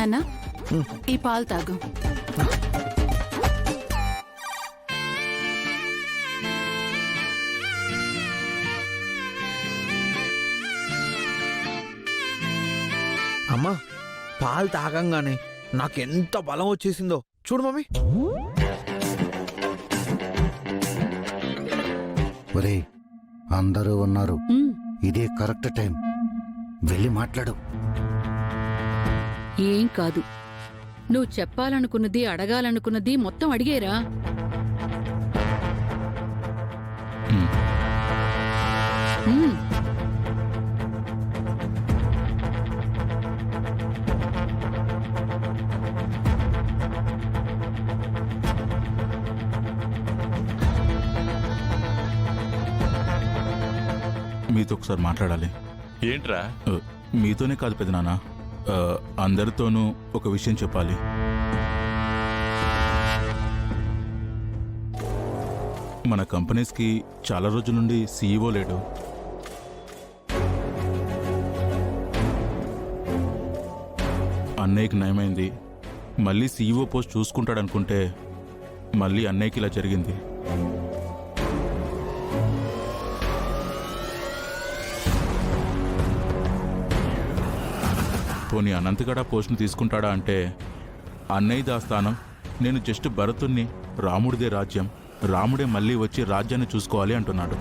నాన్న ఈ పాలు తాగు. అమ్మా పాలు తాగంగానే నాకెంత బలం వచ్చేసిందో చూడు మమ్మీ. ఒరే అందరూ ఉన్నారు, ఇదే కరెక్ట్ టైం, వెళ్ళి మాట్లాడు. ఏం కాదు, నువ్వు చెప్పాలనుకున్నది అడగాలనుకున్నది మొత్తం అడిగేరా. మీతో ఒకసారి మాట్లాడాలి. ఏంట్రా? మీతోనే కాదు పెదనాన్న, అందరితోనూ ఒక విషయం చెప్పాలి. మన కంపెనీస్కి చాలా రోజుల నుండి సీఈఓ లేడు. అన్నయ్యకి నయమైంది, మళ్ళీ సీఈఓ పోస్ట్ చూసుకుంటాడనుకుంటే మళ్ళీ అన్నయ్యకి ఇలా జరిగింది. పోనీ అనంతగడ పోస్ట్ని తీసుకుంటాడా అంటే అన్నయ్య దాస్థానం, నేను జస్ట్ భరతుణ్ణి, రాముడిదే రాజ్యం, రాముడే మళ్ళీ వచ్చి రాజ్యాన్ని చూసుకోవాలి అంటున్నాడు.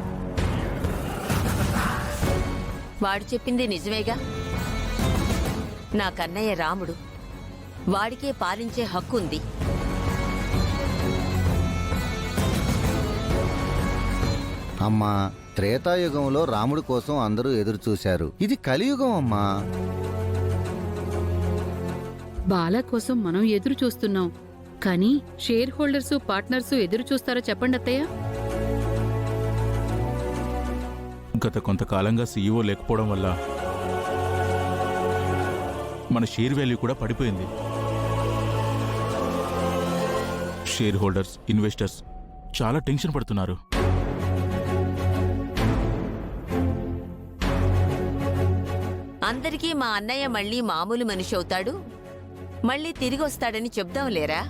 వాడు చెప్పింది నిజమేగా. నా కన్నయ్య రాముడు, వాడికే పాలించే హక్కు ఉంది. అమ్మా, త్రేతాయుగంలో రాముడి కోసం అందరూ ఎదురు చూశారు, ఇది కలియుగం అమ్మా. బాలా కోసం మనం ఎదురు చూస్తున్నాం, కానీ షేర్ హోల్డర్సు పార్ట్నర్సు ఎదురు చూస్తారో చెప్పండి అత్తయ్య. గత కొంతకాలంగా సీఈఓ లేకపోవడం వల్ల మన షేర్ వాల్యూ కూడా పడిపోయింది. షేర్ హోల్డర్స్, ఇన్వెస్టర్స్ చాలా టెన్షన్ పడుతున్నారు. అందరికీ మా అన్నయ్య మళ్ళీ మామూలు మనిషి అవుతాడు, మళ్ళీ తిరిగి వస్తాడని చెప్దాం లేరా.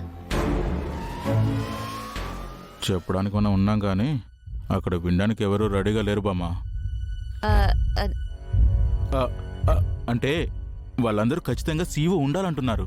చెప్పడానికి మనం ఉన్నాం కానీ అక్కడ వినడానికి ఎవరూ రెడీగా లేరు బామ్మా. అంటే వాళ్ళందరూ ఖచ్చితంగా సీఈఓ ఉండాలంటున్నారు.